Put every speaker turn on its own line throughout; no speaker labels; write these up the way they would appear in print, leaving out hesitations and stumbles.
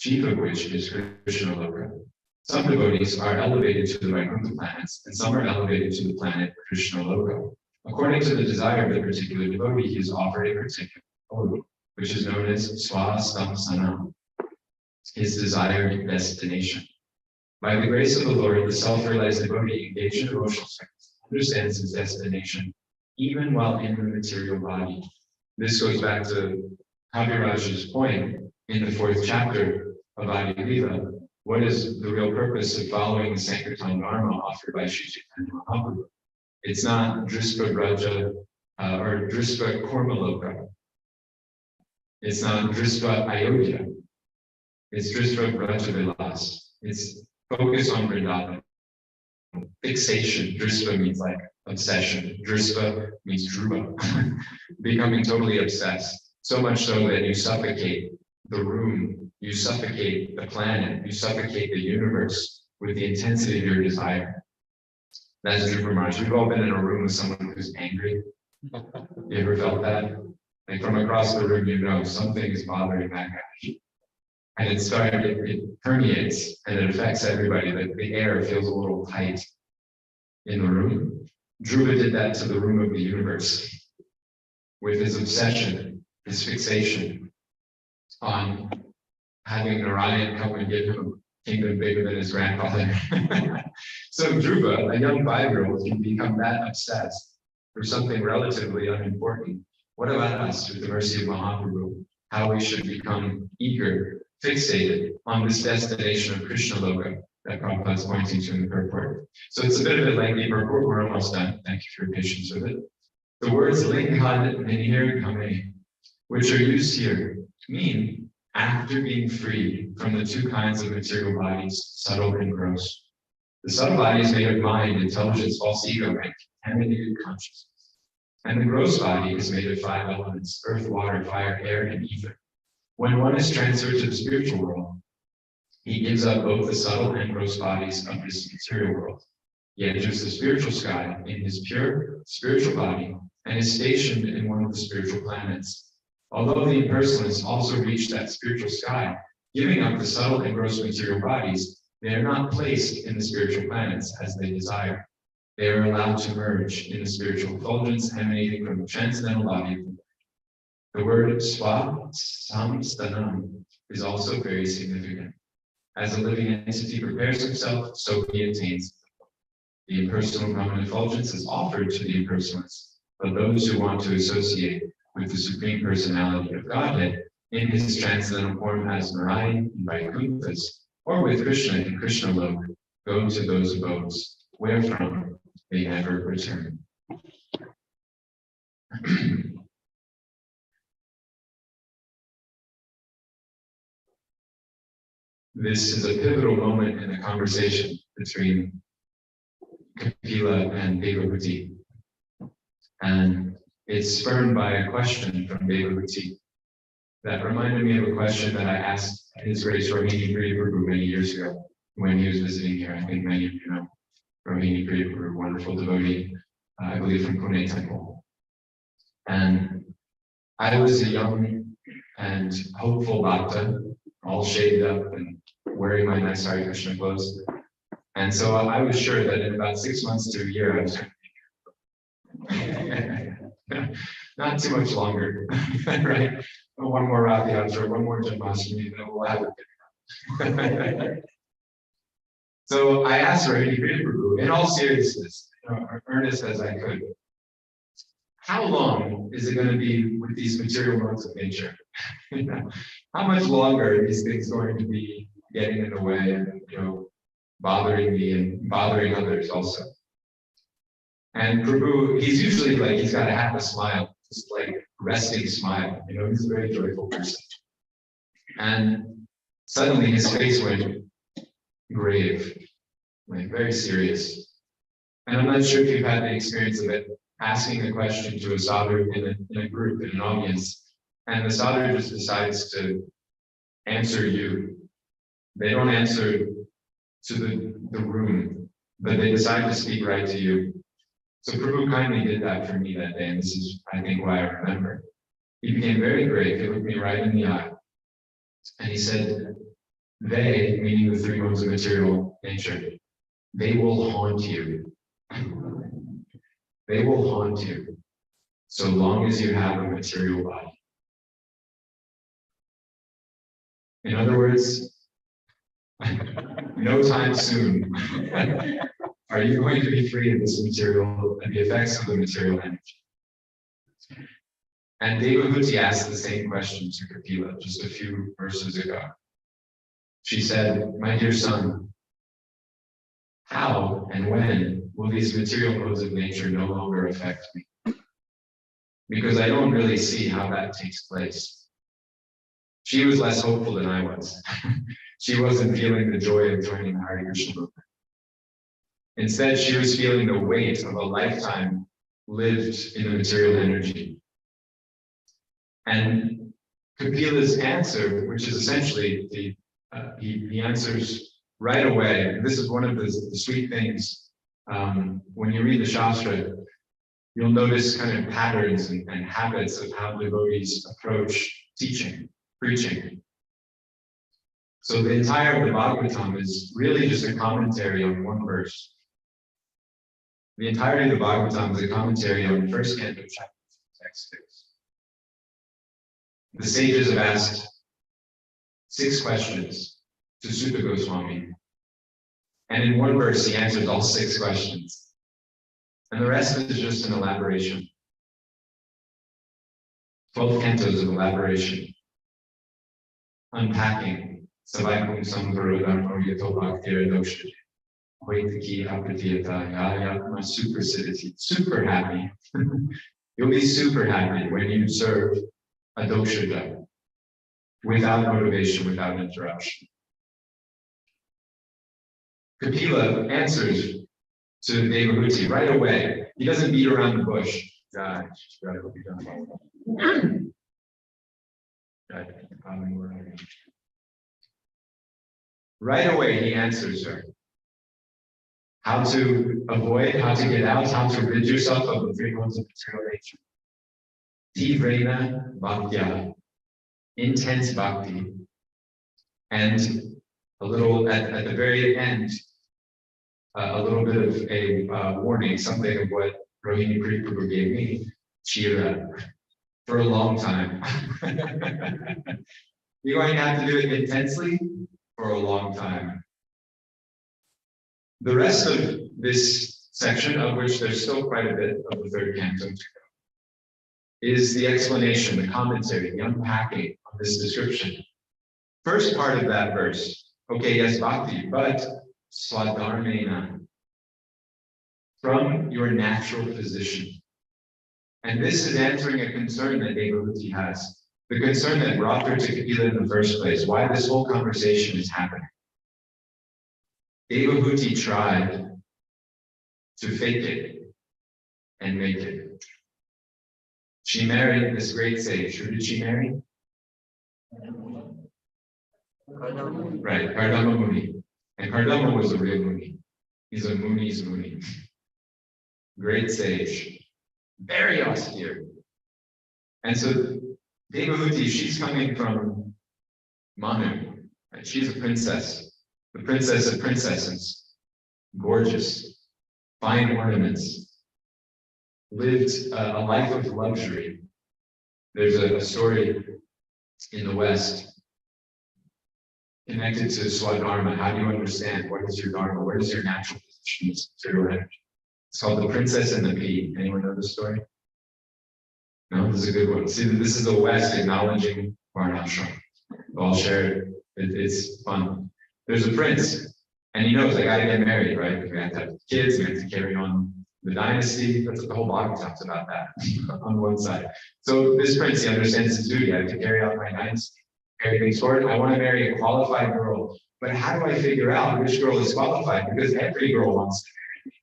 chief of which is Krishna Loka. Some devotees are elevated to the Vaikuntha planets, and some are elevated to the planet Krishna Loka. According to the desire of the particular devotee, he is offered a particular abode, which is known as Swastamsanam, his desired destination. By the grace of the Lord, the self-realized devotee engaged in devotional service understands his destination even while in the material body. This goes back to Kaviraj's point in the 4th chapter of Adi Lila. What is the real purpose of following the Sankirtan Dharma offered by Shri Chaitanya Mahaprabhu? It's not Drispa Braja or Drispa Kormaloka. It's not Drispa Ayodhya. It's Drispa Braja Vilas. It's focus on Vrindavan. Fixation. Drispa means like obsession. Drispa means dhruva. Becoming totally obsessed. So much so that you suffocate the room, you suffocate the planet, you suffocate the universe with the intensity of your desire. That's Dhruva Maharaj. We've all been in a room with someone who's angry. You ever felt that? Like from across the room, you know something is bothering that guy. And it permeates and it affects everybody. The air feels a little tight in the room. Dhruva did that to the room of the universe with his obsession, his fixation on having Narayan come and give him a kingdom bigger than his grandfather. So Dhruva, a young 5-year-old, can become that obsessed for something relatively unimportant. What about us, with the mercy of Mahaprabhu, how we should become eager, fixated on this destination of Krishna Loka that Prabhupada is pointing to in the purport. So it's a bit of a lengthy purport. We're almost done. Thank you for your patience with it. The words Linghad and Nirgame, which are used here, mean after being freed from the 2 kinds of material bodies, subtle and gross. The subtle body is made of mind, intelligence, false ego, and contaminated consciousness. And the gross body is made of 5 elements: earth, water, fire, air, and ether. When one is transferred to the spiritual world, he gives up both the subtle and gross bodies of this material world. He enters the spiritual sky in his pure spiritual body and is stationed in one of the spiritual planets. Although the impersonalists also reach that spiritual sky, giving up the subtle and gross material bodies, they are not placed in the spiritual planets as they desire. They are allowed to merge in the spiritual effulgence emanating from the transcendental body of the Lord. The word Swastamsanam is also very significant. As a living entity prepares himself, so he attains. The impersonal common effulgence is offered to the impersonalists, but those who want to associate with the Supreme Personality of Godhead in his transcendental form as Narayan and Vaikunthas, or with Krishna in Krishna Loka, go to those abodes, wherefrom they never return. This is a pivotal moment in the conversation between Kapila and Devahuti. And it's spurred by a question from Devahuti that reminded me of a question that I asked His Grace Rohini Priya Prabhu many years ago when he was visiting here. I think many of you know Rohini Priya Prabhu, wonderful devotee, I believe from Pune Temple. And I was a young and hopeful bhakta, all shaved up and wearing my nice Hare Krishna clothes. And so I was sure that in about 6 months to a year, I was not too much longer, right? One more Rath Yatra, one more Janmashtami, then we'll have it. So I asked Rohini Priya Prabhu, in all seriousness, earnest as I could, how long is it going to be with these material modes of nature? How much longer are these things going to be getting in the way and bothering me and bothering others also? And Prabhu, he's usually like, he's got to have a smile, just like resting smile. He's a very joyful person. And suddenly his face went grave, like very serious. And I'm not sure if you've had the experience of it, asking a question to a sadhu in a group, in an audience, and the sadhu just decides to answer you. They don't answer to the room, but they decide to speak right to you. So Prabhu kindly did that for me that day, and this is, I think, why I remember. He became very grave. He looked me right in the eye, and he said, They, meaning the three modes of material nature, they will haunt you. They will haunt you so long as you have a material body. In other words, no time soon are you going to be free of this material and the effects of the material energy. And Devahuti asked the same question to Kapila just a few verses ago. She said, "My dear son, how and when will these material modes of nature no longer affect me? Because I don't really see how that takes place." She was less hopeful than I was. She wasn't feeling the joy of joining the Hare Krishna movement. Instead, she was feeling the weight of a lifetime lived in the material energy. And Kapila's answer, which is essentially he answers right away. This is one of the sweet things. When you read the Shastra, you'll notice kind of patterns and habits of how devotees approach teaching, preaching. So the entire of the Bhagavatam is really just a commentary on one verse. The entirety of the Bhagavatam is a commentary on the first canto, chapter 6. The sages have asked 6 questions to Sutta Goswami. And in one verse, he answers all 6 questions. And the rest is just an elaboration. 12 cantos of elaboration. Unpacking. Savaikum Samvarodharmo Yato Bhaktira Doshati. Vaitaki Apratiyata Yayatma Supercidity. Super happy. You'll be super happy when you serve a doshaja without motivation, without interruption. Kapila answers to Devahuti right away. He doesn't beat around the bush. Right away, he answers her. How to avoid, how to get out, how to rid yourself of the 3 modes of material nature. Tivrena bhaktya, intense bhakti, and a little at the very end, a little bit of a warning, something of what Rohini Prabhu gave me, chira, for a long time. You're going to have to do it intensely for a long time. The rest of this section, of which there's still quite a bit of the 3rd canto to go, is the explanation, the commentary, the unpacking of this description. First part of that verse, okay, yes, bhakti, but swadharmena, from your natural position. And this is answering a concern that Devahuti has, the concern that brought her to Kapila in the first place, why this whole conversation is happening. Devahuti tried to fake it and make it. She married this great sage. Who did she marry? Right, Kardama Muni. And Kardama was a real Muni. He's a Muni's Muni. Great sage. Very austere. And so Devahuti, she's coming from Manu. Right? She's a princess. The princess of princesses. Gorgeous. Fine ornaments. Lived a life of luxury. There's a story in the West connected to Swadharma. How do you understand what is your dharma? What is your natural position as material energy? It's called The Princess and the Pea. Anyone know this story? No, this is a good one. See, this is the West acknowledging Varnashram. I'll share it. It's fun. There's a prince, and he knows I got to get married, right? We have to have kids. We have to carry on the dynasty. That's what the whole Bhagavatam's about that on one side. So this prince, he understands his duty. I have to carry out my dynasty, carry things forward. I want to marry a qualified girl. But how do I figure out which girl is qualified? Because every girl wants to marry me.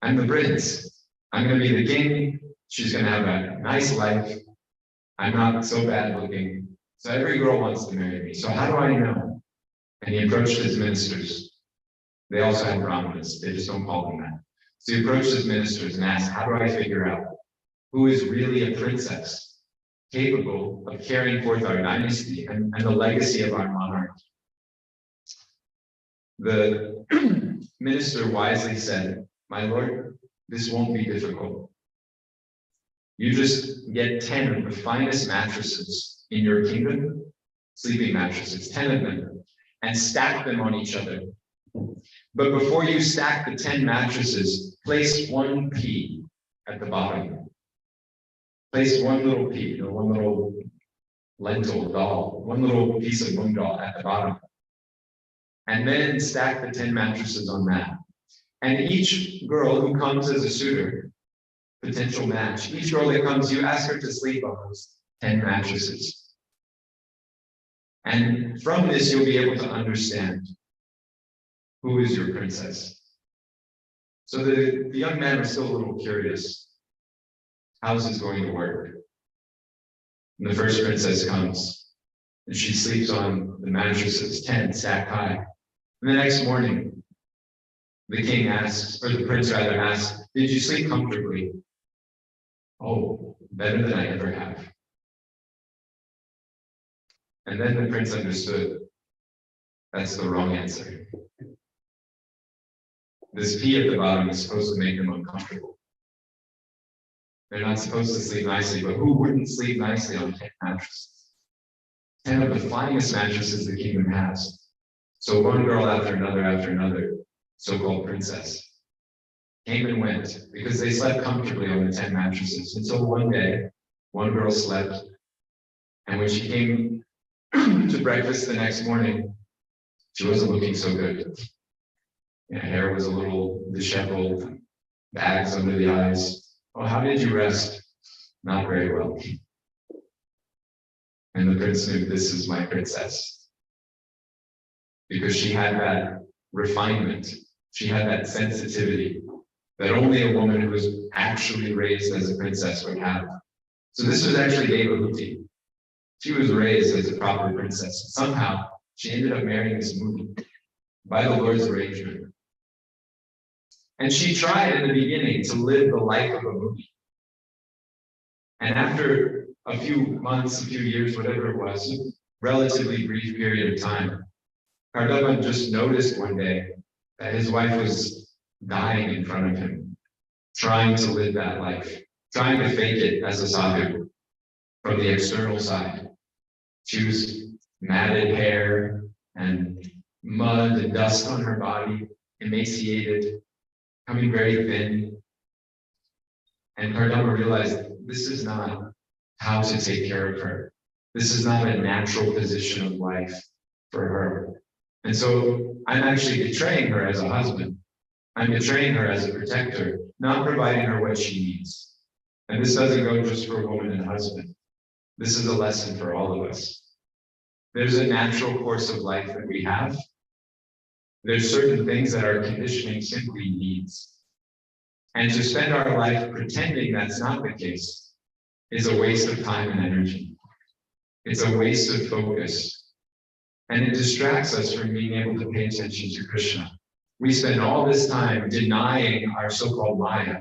I'm the prince. I'm going to be the king. She's going to have a nice life. I'm not so bad looking. So every girl wants to marry me. So how do I know? And he approached his ministers. They also had brahmanas. They just don't call them that. So he approached his ministers and asked, how do I figure out who is really a princess capable of carrying forth our dynasty and the legacy of our monarchy? The minister wisely said, "My lord, this won't be difficult. You just get 10 of the finest mattresses in your kingdom, sleeping mattresses, 10 of them, and stack them on each other. But before you stack the 10 mattresses, place one pea at the bottom. Place one little pea, or one little lentil dal, one little piece of mung dal at the bottom. And then stack the 10 mattresses on that. And each girl who comes as a suitor, potential match, each girl that comes, you ask her to sleep on those 10 mattresses. And from this, you'll be able to understand who is your princess." So the young man was still a little curious. How's this going to work? And the first princess comes, and she sleeps on the mattresses, 10 stacked high. And the next morning, the king asks, or the prince rather asks, "Did you sleep comfortably?" "Oh, better than I ever have." And then the prince understood that's the wrong answer. This pea at the bottom is supposed to make them uncomfortable. They're not supposed to sleep nicely, but who wouldn't sleep nicely on 10 mattresses? 10 of the finest mattresses the kingdom has. So one girl after another, so-called princess, came and went because they slept comfortably on the 10 mattresses until one day, one girl slept, and when she came to breakfast the next morning, she wasn't looking so good. Her hair was a little disheveled, bags under the eyes. "Oh, how did you rest?" "Not very well." And the prince knew, this is my princess. Because she had that refinement, she had that sensitivity that only a woman who was actually raised as a princess would have. So this was actually Devahuti. She was raised as a proper princess. Somehow, she ended up marrying this movie by the Lord's arrangement. And she tried in the beginning to live the life of a movie. And after a few months, a few years, whatever it was, relatively brief period of time, Kardama just noticed one day that his wife was dying in front of him, trying to live that life, trying to fake it as a sadhu from the external side. She was matted hair and mud and dust on her body, emaciated, becoming very thin. And Kardama realized this is not how to take care of her. This is not a natural position of life for her. And so I'm actually betraying her as a husband. I'm betraying her as a protector, not providing her what she needs. And this doesn't go just for a woman and husband. This is a lesson for all of us. There's a natural course of life that we have. There's certain things that our conditioning simply needs. And to spend our life pretending that's not the case is a waste of time and energy. It's a waste of focus. And it distracts us from being able to pay attention to Krishna. We spend all this time denying our so-called Maya,